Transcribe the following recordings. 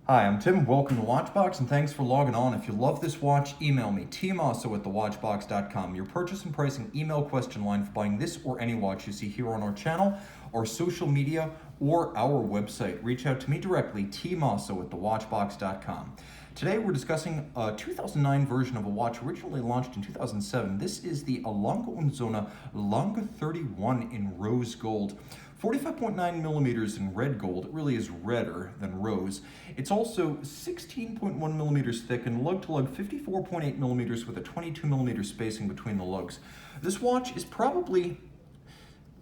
Hi, I'm Tim. Welcome to Watchbox, and thanks for logging on. If you love this watch, email me, tmosso at thewatchbox.com. Your purchase and pricing email question line for buying this or any watch you see here on our channel, our social media, or our website. Reach out to me directly, tmosso at thewatchbox.com. Today we're discussing a 2009 version of a watch originally launched in 2007. This is the Lange Sohne Lange 31 in rose gold. 45.9 millimeters in red gold. It really is redder than rose. It's also 16.1 millimeters thick and lug-to-lug 54.8 millimeters with a 22 millimeter spacing between the lugs. This watch is probably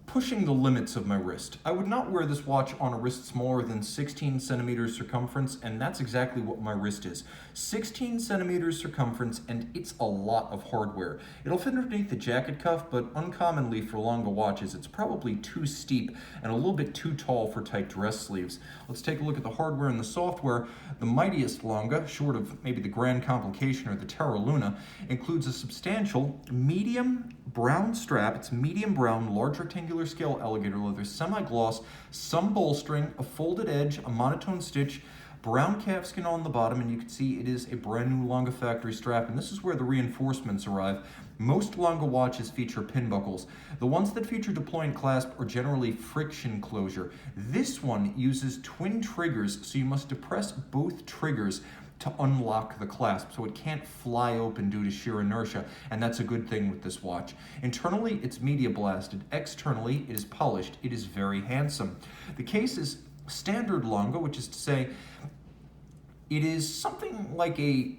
pushing the limits of my wrist. I would not wear this watch on a wrist smaller than 16 centimeters circumference, and that's exactly what my wrist is. 16 centimeters circumference, and it's a lot of hardware. It'll fit underneath the jacket cuff, but uncommonly for Lange watches, it's probably too steep and a little bit too tall for tight dress sleeves. Let's take a look at the hardware and the software. The mightiest Lange, short of maybe the Grand Complication or the Terra Luna, includes a substantial medium brown strap. It's medium brown, large rectangular scale alligator leather, semi-gloss, some bolstering, a folded edge, a monotone stitch, brown calfskin on the bottom, and you can see it is a brand new Lange factory strap, and this is where the reinforcements arrive. Most Lange watches feature pin buckles. The ones that feature deployant clasp are generally friction closure. This one uses twin triggers, so you must depress both triggers to unlock the clasp, so it can't fly open due to sheer inertia, and that's a good thing with this watch. Internally, it's media blasted. Externally, it is polished. It is very handsome. The case is standard Lange, which is to say, it is something like a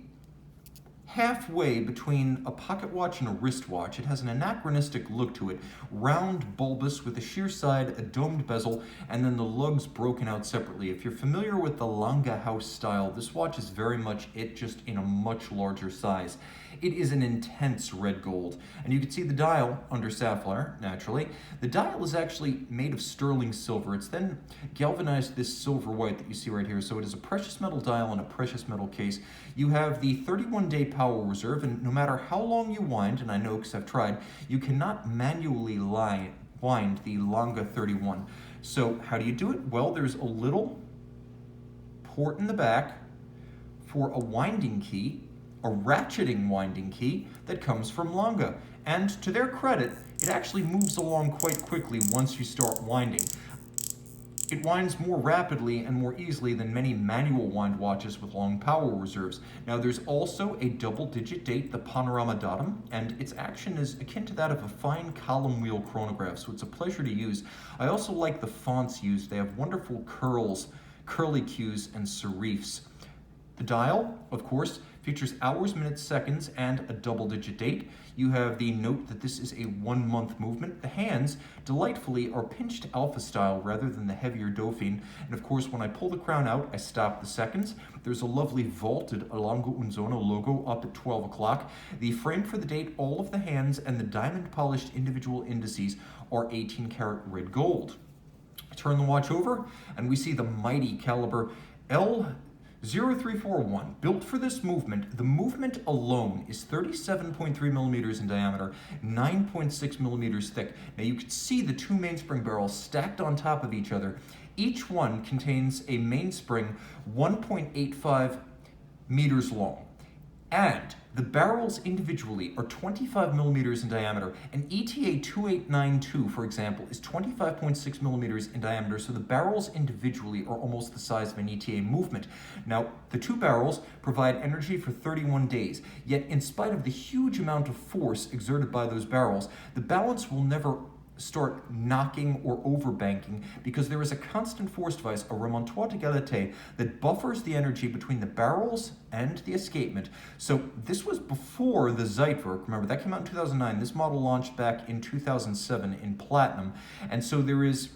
halfway between a pocket watch and a wristwatch. It has an anachronistic look to it, round, bulbous, with a sheer side, a domed bezel, and then the lugs broken out separately. If you're familiar with the Lange house style, this watch is very much it, just in a much larger size. It is an intense red gold, and you can see the dial under sapphire, naturally. The dial is actually made of sterling silver. It's then galvanized this silver white that you see right here, so it is a precious metal dial in a precious metal case. You have the 31-day power reserve, and no matter how long you wind, and I know because I've tried, you cannot manually wind the Lange 31. So how do you do it? Well, there's a little port in the back for a winding key, a ratcheting winding key that comes from Lange. And to their credit, it actually moves along quite quickly once you start winding. It winds more rapidly and more easily than many manual wind watches with long power reserves. Now, there's also a double-digit date, the Panorama datum, and its action is akin to that of a fine column wheel chronograph, so it's a pleasure to use. I also like the fonts used. They have wonderful curls, curlicues, and serifs. The dial, of course, features hours, minutes, seconds, and a double-digit date. You have the note that this is a 1-month movement. The hands, delightfully, are pinched alpha style rather than the heavier Dauphine. And of course, when I pull the crown out, I stop the seconds. There's a lovely vaulted Lange Sohne logo up at 12 o'clock. The frame for the date, all of the hands, and the diamond-polished individual indices are 18-karat red gold. Turn the watch over, and we see the mighty caliber L0341. Built for this movement, the movement alone is 37.3 millimeters in diameter, 9.6 millimeters thick. Now you can see the two mainspring barrels stacked on top of each other. Each one contains a mainspring 1.85 meters long. And the barrels individually are 25 millimeters in diameter. An ETA 2892, for example, is 25.6 millimeters in diameter, so the barrels individually are almost the size of an ETA movement. Now, the two barrels provide energy for 31 days, yet in spite of the huge amount of force exerted by those barrels, the balance will never start knocking or overbanking because there is a constant force device, a remontoir d'égalité, that buffers the energy between the barrels and the escapement. So this was before the Zeitwerk. Remember, that came out in 2009. This model launched back in 2007 in platinum. And so there is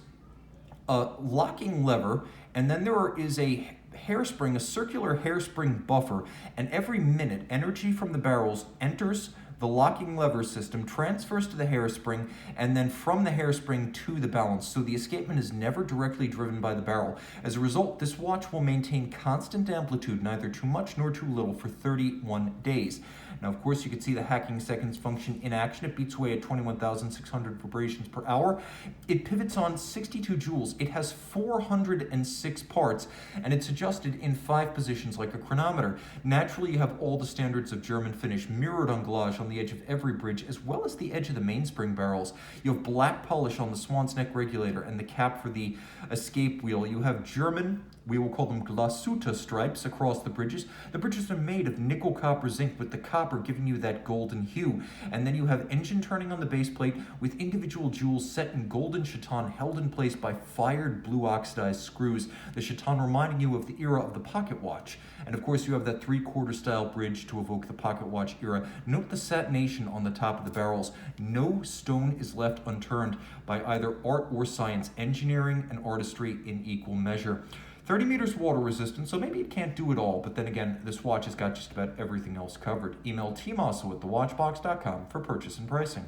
a locking lever, and then there is a hairspring, a circular hairspring buffer, and every minute energy from the barrels enters The locking lever system transfers to the hairspring and then from the hairspring to the balance, so the escapement is never directly driven by the barrel. As a result, this watch will maintain constant amplitude, neither too much nor too little, for 31 days. Now, of course, you can see the hacking seconds function in action. It beats away at 21,600 vibrations per hour. It pivots on 62 joules. It has 406 parts, and it's adjusted in 5 positions like a chronometer. Naturally, you have all the standards of German finish, mirrored anglage on the edge of every bridge, as well as the edge of the mainspring barrels. You have black polish on the swan's neck regulator and the cap for the escape wheel. You have German, we will call them glasuta stripes across the bridges. The bridges are made of nickel copper zinc, with the copper giving you that golden hue. And then you have engine turning on the base plate with individual jewels set in golden chaton held in place by fired blue oxidized screws. The chaton reminding you of the era of the pocket watch. And of course you have that 3/4 style bridge to evoke the pocket watch era. Note the satination on the top of the barrels. No stone is left unturned by either art or science, engineering and artistry in equal measure. 30 meters water resistant, so maybe it can't do it all, but then again, this watch has got just about everything else covered. Email tmosso@thewatchbox.com for purchase and pricing.